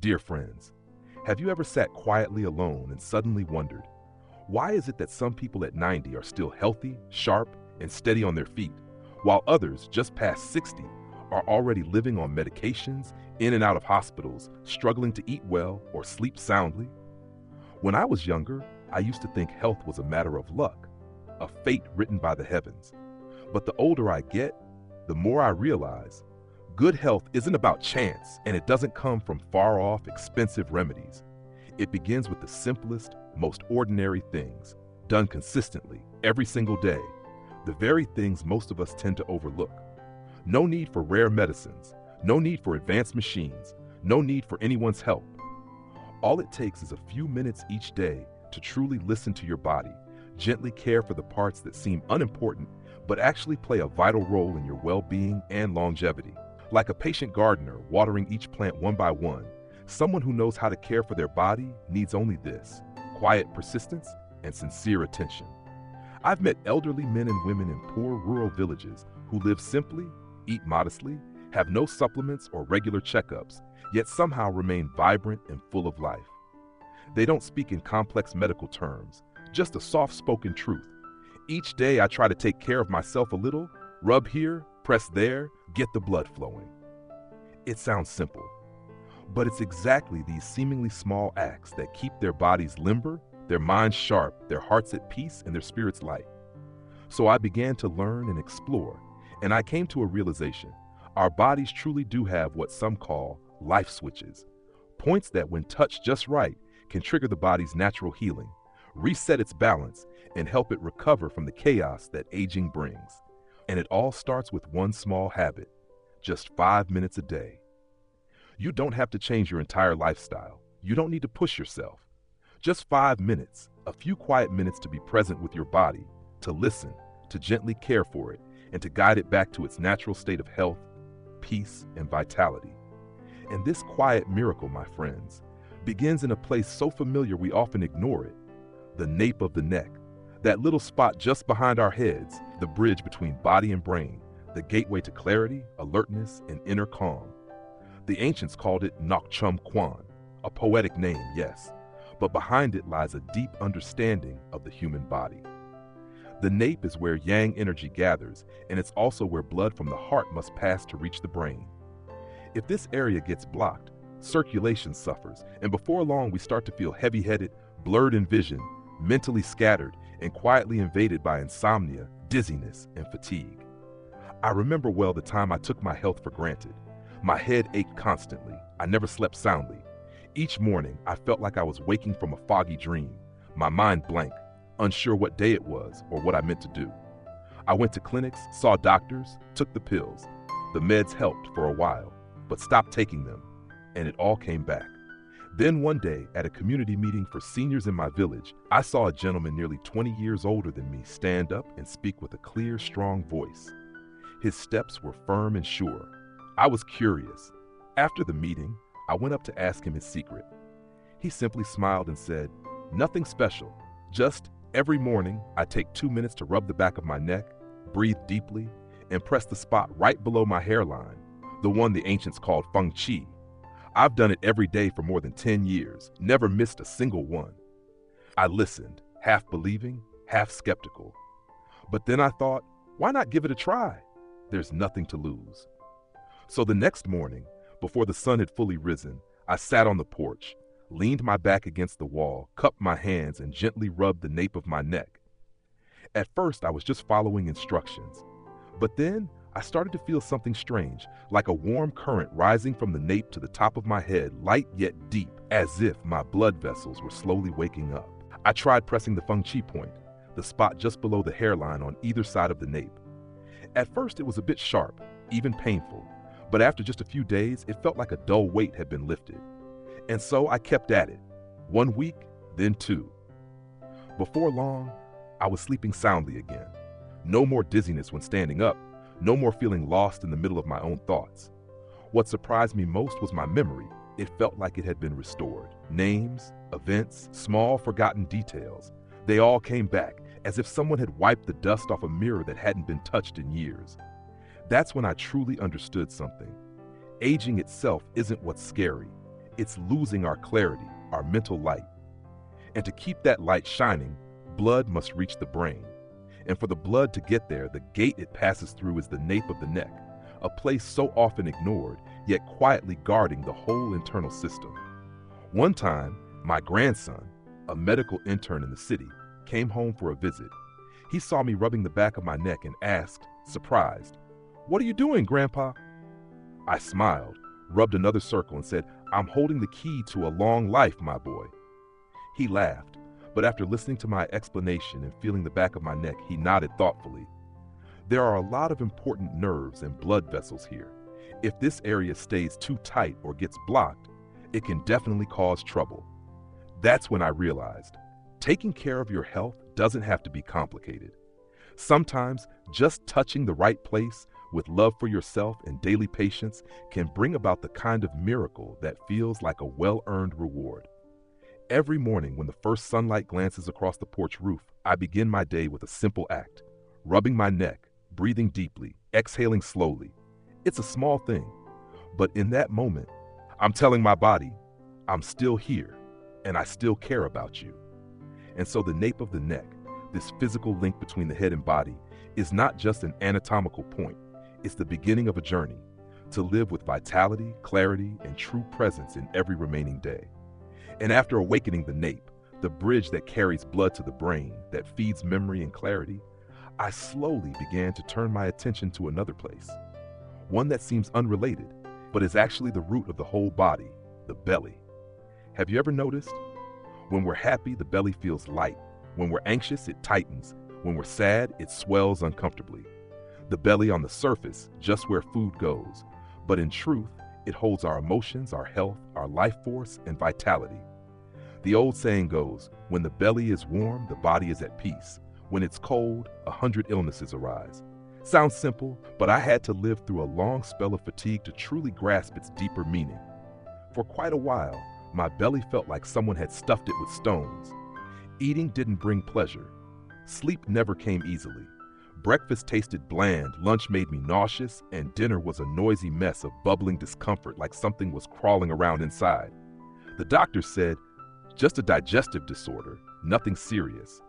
Dear friends, have you ever sat quietly alone and suddenly wondered, why is it that some people at 90 are still healthy, sharp, and steady on their feet, while others just past 60 are already living on medications, in and out of hospitals, struggling to eat well or sleep soundly? When I was younger, I used to think health was a matter of luck, a fate written by the heavens. But the older I get, the more I realize good health isn't about chance, and it doesn't come from far-off, expensive remedies. It begins with the simplest, most ordinary things, done consistently, every single day, the very things most of us tend to overlook. No need for rare medicines, no need for advanced machines, no need for anyone's help. All it takes is a few minutes each day to truly listen to your body, gently care for the parts that seem unimportant but actually play a vital role in your well-being and longevity. Like a patient gardener watering each plant one by one, someone who knows how to care for their body needs only this: quiet persistence and sincere attention. I've met elderly men and women in poor rural villages who live simply, eat modestly, have no supplements or regular checkups, yet somehow remain vibrant and full of life. They don't speak in complex medical terms, just a soft-spoken truth. Each day I try to take care of myself a little, rub here, press there, get the blood flowing. It sounds simple, but it's exactly these seemingly small acts that keep their bodies limber, their minds sharp, their hearts at peace, and their spirits light. So I began to learn and explore, and I came to a realization: our bodies truly do have what some call life switches, points that when touched just right can trigger the body's natural healing, reset its balance, and help it recover from the chaos that aging brings. And it all starts with one small habit: just 5 minutes a day. You don't have to change your entire lifestyle. You don't need to push yourself. Just 5 minutes, a few quiet minutes to be present with your body, to listen, to gently care for it, and to guide it back to its natural state of health, peace, and vitality. And this quiet miracle, my friends, begins in a place so familiar we often ignore it: the nape of the neck, that little spot just behind our heads, the bridge between body and brain, the gateway to clarity, alertness, and inner calm. The ancients called it Nok Chum Kwan, a poetic name, yes, but behind it lies a deep understanding of the human body. The nape is where yang energy gathers, and it's also where blood from the heart must pass to reach the brain. If this area gets blocked, circulation suffers, and before long we start to feel heavy-headed, blurred in vision, mentally scattered, and quietly invaded by insomnia, dizziness, and fatigue. I remember well the time I took my health for granted. My head ached constantly. I never slept soundly. Each morning, I felt like I was waking from a foggy dream, my mind blank, unsure what day it was or what I meant to do. I went to clinics, saw doctors, took the pills. The meds helped for a while, but stopped taking them, and it all came back. Then one day, at a community meeting for seniors in my village, I saw a gentleman nearly 20 years older than me stand up and speak with a clear, strong voice. His steps were firm and sure. I was curious. After the meeting, I went up to ask him his secret. He simply smiled and said, "Nothing special. Just every morning, I take 2 minutes to rub the back of my neck, breathe deeply, and press the spot right below my hairline, the one the ancients called feng qi. I've done it every day for more than 10 years, never missed a single one." I listened, half believing, half skeptical. But then I thought, why not give it a try? There's nothing to lose. So the next morning, before the sun had fully risen, I sat on the porch, leaned my back against the wall, cupped my hands, and gently rubbed the nape of my neck. At first, I was just following instructions. But then, I started to feel something strange, like a warm current rising from the nape to the top of my head, light yet deep, as if my blood vessels were slowly waking up. I tried pressing the feng qi point, the spot just below the hairline on either side of the nape. At first, it was a bit sharp, even painful, but after just a few days, it felt like a dull weight had been lifted. And so I kept at it. 1 week, then 2. Before long, I was sleeping soundly again. No more dizziness when standing up, no more feeling lost in the middle of my own thoughts. What surprised me most was my memory. It felt like it had been restored. Names, events, small forgotten details, they all came back, as if someone had wiped the dust off a mirror that hadn't been touched in years. That's when I truly understood something. Aging itself isn't what's scary. It's losing our clarity, our mental light. And to keep that light shining, blood must reach the brain. And for the blood to get there, the gate it passes through is the nape of the neck, a place so often ignored, yet quietly guarding the whole internal system. One time, my grandson, a medical intern in the city, came home for a visit. He saw me rubbing the back of my neck and asked, surprised, "What are you doing, Grandpa?" I smiled, rubbed another circle, and said, "I'm holding the key to a long life, my boy." He laughed, but after listening to my explanation and feeling the back of my neck, he nodded thoughtfully. There are a lot of important nerves and blood vessels here. If this area stays too tight or gets blocked, it can definitely cause trouble. That's when I realized, taking care of your health doesn't have to be complicated. Sometimes just touching the right place with love for yourself and daily patience can bring about the kind of miracle that feels like a well-earned reward. Every morning when the first sunlight glances across the porch roof, I begin my day with a simple act, rubbing my neck, breathing deeply, exhaling slowly. It's a small thing, but in that moment, I'm telling my body, I'm still here, and I still care about you. And so the nape of the neck, this physical link between the head and body, is not just an anatomical point. It's the beginning of a journey to live with vitality, clarity, and true presence in every remaining day. And after awakening the nape, the bridge that carries blood to the brain, that feeds memory and clarity, I slowly began to turn my attention to another place, one that seems unrelated, but is actually the root of the whole body, the belly. Have you ever noticed? When we're happy, the belly feels light. When we're anxious, it tightens. When we're sad, it swells uncomfortably. The belly on the surface, just where food goes, but in truth, it holds our emotions, our health, our life force, and vitality. The old saying goes, when the belly is warm, the body is at peace. When it's cold, 100 illnesses arise. Sounds simple, but I had to live through a long spell of fatigue to truly grasp its deeper meaning. For quite a while, my belly felt like someone had stuffed it with stones. Eating didn't bring pleasure. Sleep never came easily. Breakfast tasted bland, lunch made me nauseous, and dinner was a noisy mess of bubbling discomfort like something was crawling around inside. The doctor said, just a digestive disorder, nothing serious.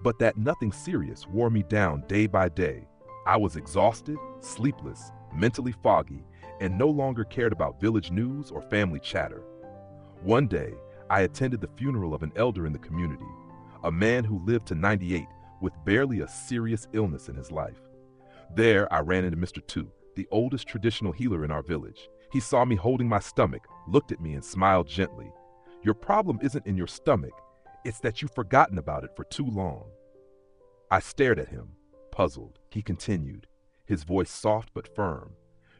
But that nothing serious wore me down day by day. I was exhausted, sleepless, mentally foggy, and no longer cared about village news or family chatter. One day, I attended the funeral of an elder in the community, a man who lived to 98 with barely a serious illness in his life. There, I ran into Mr. Tu, the oldest traditional healer in our village. He saw me holding my stomach, looked at me, and smiled gently. "Your problem isn't in your stomach, it's that you've forgotten about it for too long." I stared at him, puzzled. He continued, his voice soft but firm.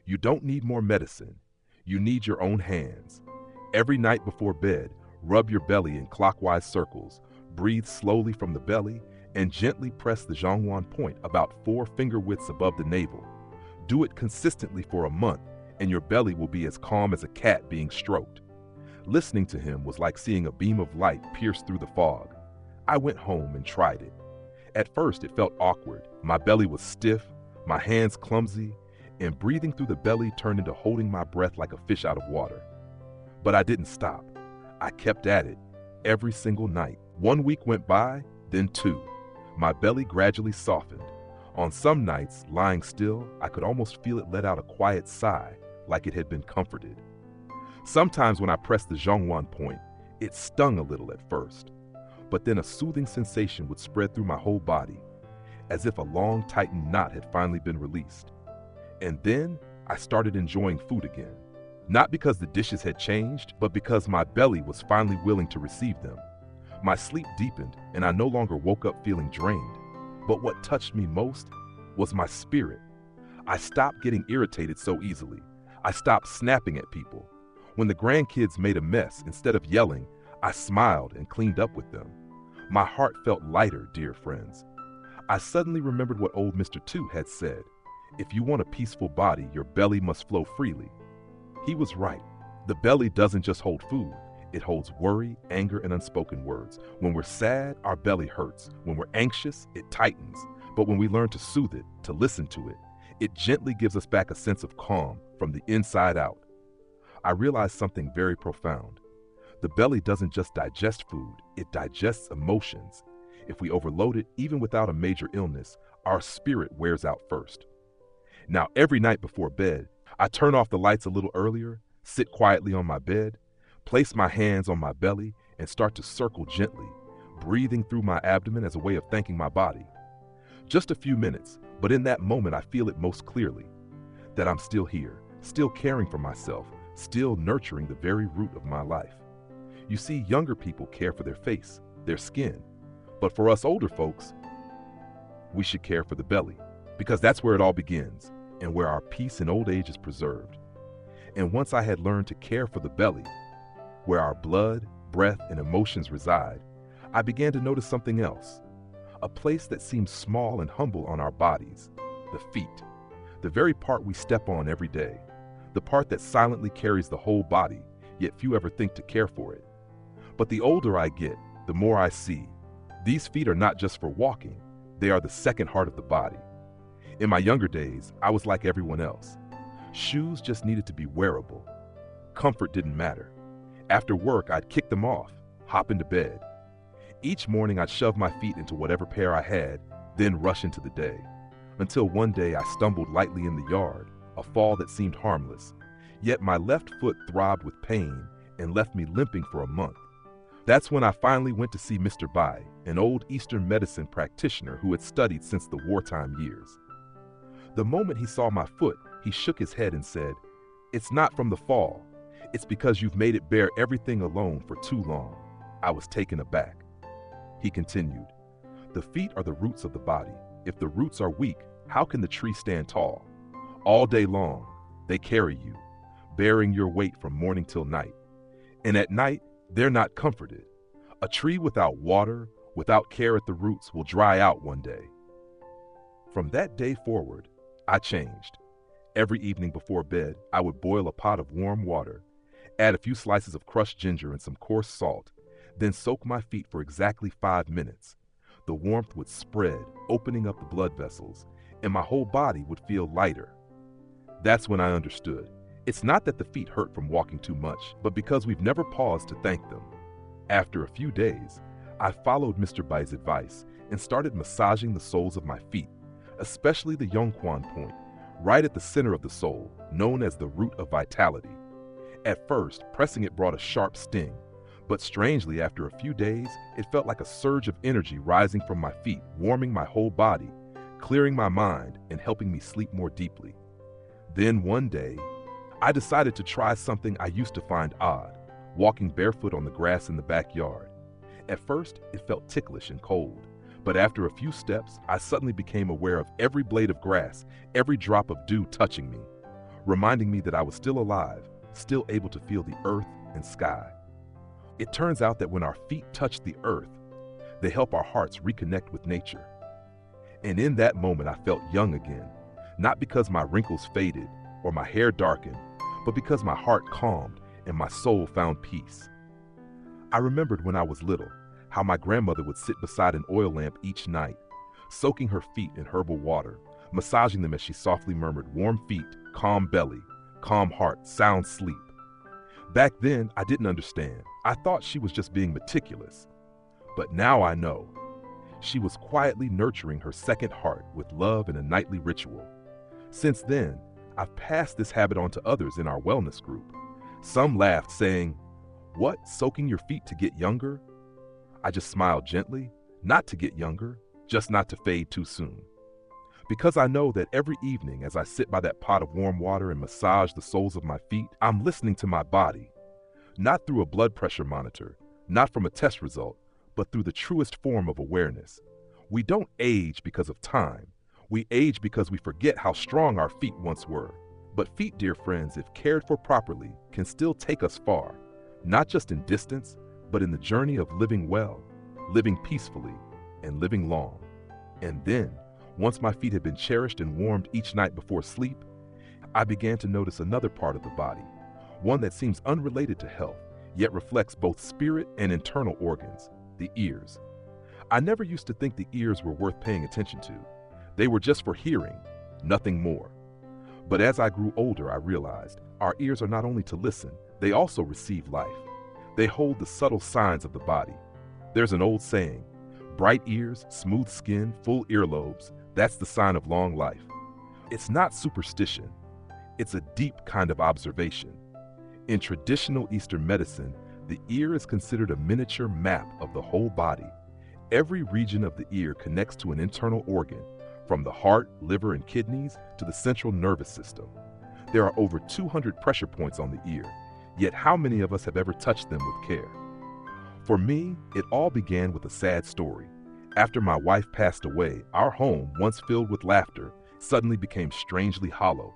"You don't need more medicine. You need your own hands. Every night before bed, rub your belly in clockwise circles, breathe slowly from the belly, and gently press the Zhonghuan point about 4 finger widths above the navel. Do it consistently for a month, and your belly will be as calm as a cat being stroked." Listening to him was like seeing a beam of light pierce through the fog. I went home and tried it. At first, it felt awkward. My belly was stiff, my hands clumsy, and breathing through the belly turned into holding my breath like a fish out of water. But I didn't stop. I kept at it, every single night. 1 week went by, then 2. My belly gradually softened. On some nights, lying still, I could almost feel it let out a quiet sigh, like it had been comforted. Sometimes when I pressed the Zhonghuan point, it stung a little at first, but then a soothing sensation would spread through my whole body, as if a long tightened knot had finally been released. And then I started enjoying food again. Not because the dishes had changed, but because my belly was finally willing to receive them. My sleep deepened, and I no longer woke up feeling drained. But what touched me most was my spirit. I stopped getting irritated so easily. I stopped snapping at people. When the grandkids made a mess, instead of yelling, I smiled and cleaned up with them. My heart felt lighter, dear friends. I suddenly remembered what old Mr. Tu had said. If you want a peaceful body, your belly must flow freely. He was right. The belly doesn't just hold food. It holds worry, anger, and unspoken words. When we're sad, our belly hurts. When we're anxious, it tightens. But when we learn to soothe it, to listen to it, it gently gives us back a sense of calm from the inside out. I realized something very profound. The belly doesn't just digest food, it digests emotions. If we overload it, even without a major illness, our spirit wears out first. Now, every night before bed, I turn off the lights a little earlier, sit quietly on my bed, place my hands on my belly, and start to circle gently, breathing through my abdomen as a way of thanking my body. Just a few minutes, but in that moment I feel it most clearly, that I'm still here, still caring for myself, still nurturing the very root of my life. You see, younger people care for their face, their skin, but for us older folks, we should care for the belly, because that's where it all begins, and where our peace in old age is preserved. And once I had learned to care for the belly, where our blood, breath, and emotions reside, I began to notice something else. A place that seems small and humble on our bodies, the feet, the very part we step on every day, the part that silently carries the whole body, yet few ever think to care for it. But the older I get, the more I see. These feet are not just for walking, they are the second heart of the body. In my younger days, I was like everyone else. Shoes just needed to be wearable. Comfort didn't matter. After work, I'd kick them off, hop into bed. Each morning, I'd shove my feet into whatever pair I had, then rush into the day. Until one day, I stumbled lightly in the yard, a fall that seemed harmless. Yet my left foot throbbed with pain and left me limping for a month. That's when I finally went to see Mr. Bai, an old Eastern medicine practitioner who had studied since the wartime years. The moment he saw my foot, he shook his head and said, "It's not from the fall. It's because you've made it bear everything alone for too long." I was taken aback. He continued, "The feet are the roots of the body. If the roots are weak, how can the tree stand tall? All day long, they carry you, bearing your weight from morning till night. And at night, they're not comforted. A tree without water, without care at the roots, will dry out one day." From that day forward, I changed. Every evening before bed, I would boil a pot of warm water, add a few slices of crushed ginger and some coarse salt, then soak my feet for exactly 5 minutes. The warmth would spread, opening up the blood vessels, and my whole body would feel lighter. That's when I understood. It's not that the feet hurt from walking too much, but because we've never paused to thank them. After a few days, I followed Mr. Bai's advice and started massaging the soles of my feet, especially the Yongquan point, right at the center of the sole, known as the root of vitality. At first, pressing it brought a sharp sting, but strangely, after a few days, it felt like a surge of energy rising from my feet, warming my whole body, clearing my mind, and helping me sleep more deeply. Then one day, I decided to try something I used to find odd, walking barefoot on the grass in the backyard. At first, it felt ticklish and cold, but after a few steps, I suddenly became aware of every blade of grass, every drop of dew touching me, reminding me that I was still alive, still able to feel the earth and sky. It turns out that when our feet touch the earth, they help our hearts reconnect with nature. And in that moment, I felt young again, not because my wrinkles faded or my hair darkened, but because my heart calmed and my soul found peace. I remembered when I was little, how my grandmother would sit beside an oil lamp each night, soaking her feet in herbal water, massaging them as she softly murmured, "Warm feet, calm belly, calm heart, sound sleep." Back then, I didn't understand. I thought she was just being meticulous. But now I know. She was quietly nurturing her second heart with love and a nightly ritual. Since then, I've passed this habit on to others in our wellness group. Some laughed, saying, "What, soaking your feet to get younger?" I just smiled gently, not to get younger, just not to fade too soon. Because I know that every evening as I sit by that pot of warm water and massage the soles of my feet, I'm listening to my body, not through a blood pressure monitor, not from a test result, but through the truest form of awareness. We don't age because of time. We age because we forget how strong our feet once were. But feet, dear friends, if cared for properly, can still take us far, not just in distance, but in the journey of living well, living peacefully, and living long. And then, once my feet had been cherished and warmed each night before sleep, I began to notice another part of the body, one that seems unrelated to health, yet reflects both spirit and internal organs, the ears. I never used to think the ears were worth paying attention to. They were just for hearing, nothing more. But as I grew older, I realized Our ears are not only to listen, they also receive life. They hold the subtle signs of the body. There's an old saying, bright ears, smooth skin, full earlobes, that's the sign of long life. It's not superstition. It's a deep kind of observation. In traditional Eastern medicine, the ear is considered a miniature map of the whole body. Every region of the ear connects to an internal organ, from the heart, liver, and kidneys to the central nervous system. There are over 200 pressure points on the ear, yet how many of us have ever touched them with care? For me, it all began with a sad story. After my wife passed away, our home, once filled with laughter, suddenly became strangely hollow.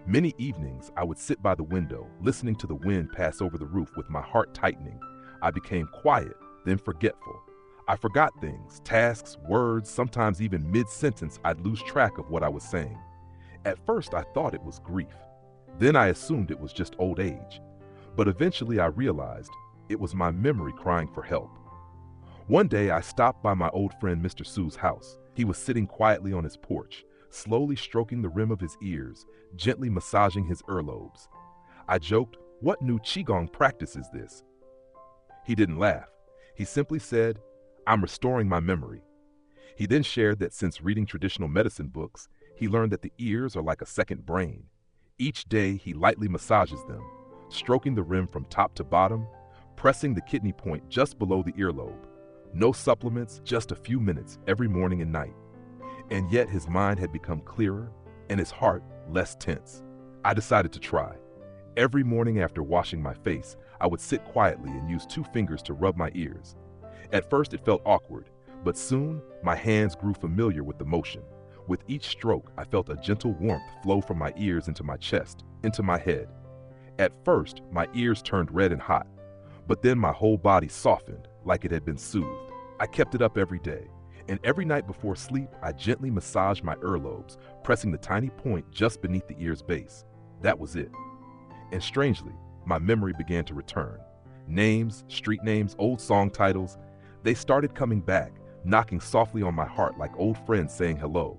Many evenings, I would sit by the window, listening to the wind pass over the roof with my heart tightening. I became quiet, then forgetful. I forgot things, tasks, words, sometimes even mid-sentence I'd lose track of what I was saying. At first, I thought it was grief. Then I assumed it was just old age. But eventually I realized it was my memory crying for help. One day, I stopped by my old friend Mr. Su's house. He was sitting quietly on his porch, slowly stroking the rim of his ears, gently massaging his earlobes. I joked, "What new Qigong practice is this?" He didn't laugh. He simply said, "I'm restoring my memory." He then shared that since reading traditional medicine books, he learned that the ears are like a second brain. Each day, he lightly massages them, stroking the rim from top to bottom, pressing the kidney point just below the earlobe. No supplements, just a few minutes every morning and night. And yet his mind had become clearer and his heart less tense. I decided to try. Every morning after washing my face, I would sit quietly and use 2 fingers to rub my ears. At first it felt awkward, but soon my hands grew familiar with the motion. With each stroke, I felt a gentle warmth flow from my ears into my chest, into my head. At first, my ears turned red and hot, but then my whole body softened like it had been soothed. I kept it up every day, and every night before sleep, I gently massaged my earlobes, pressing the tiny point just beneath the ear's base. That was it. And strangely, my memory began to return. Names, street names, old song titles, they started coming back, knocking softly on my heart like old friends saying hello.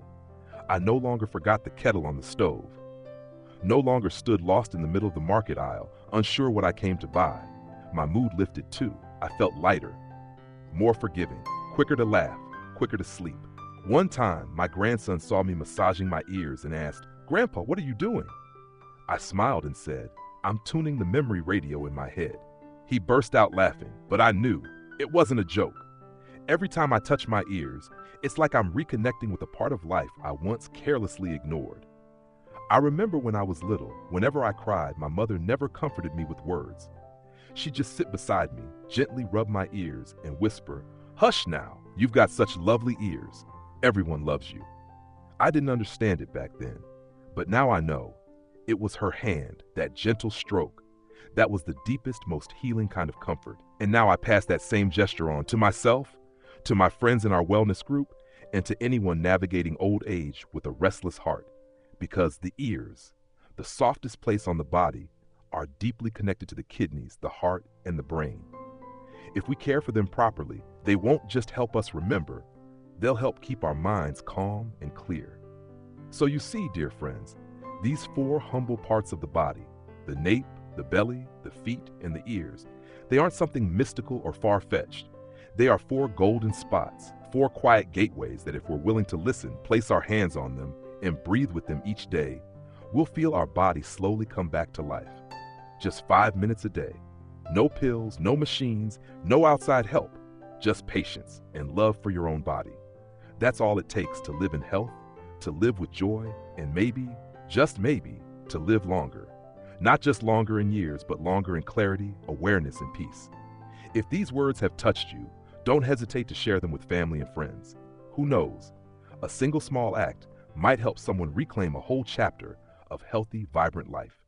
I no longer forgot the kettle on the stove. No longer stood lost in the middle of the market aisle, unsure what I came to buy. My mood lifted too. I felt lighter, more forgiving, quicker to laugh, quicker to sleep. One time, my grandson saw me massaging my ears and asked, "Grandpa, what are you doing?" I smiled and said, "I'm tuning the memory radio in my head." He burst out laughing, but I knew it wasn't a joke. Every time I touch my ears, it's like I'm reconnecting with a part of life I once carelessly ignored. I remember when I was little, whenever I cried, my mother never comforted me with words. She'd just sit beside me, gently rub my ears, and whisper, "Hush now, you've got such lovely ears. Everyone loves you." I didn't understand it back then, but now I know. It was her hand, that gentle stroke. That was the deepest, most healing kind of comfort. And now I pass that same gesture on to myself, to my friends in our wellness group, and to anyone navigating old age with a restless heart. Because the ears, the softest place on the body, are deeply connected to the kidneys, the heart, and the brain. If we care for them properly, they won't just help us remember, they'll help keep our minds calm and clear. So you see, dear friends, these 4 humble parts of the body, the nape, the belly, the feet, and the ears, they aren't something mystical or far-fetched. They are 4 golden spots, 4 quiet gateways that if we're willing to listen, place our hands on them, and breathe with them each day, we'll feel our body slowly come back to life. Just 5 minutes a day. No pills, no machines, no outside help. Just patience and love for your own body. That's all it takes to live in health, to live with joy, and maybe, just maybe, to live longer. Not just longer in years, but longer in clarity, awareness, and peace. If these words have touched you, don't hesitate to share them with family and friends. Who knows? A single small act might help someone reclaim a whole chapter of healthy, vibrant life.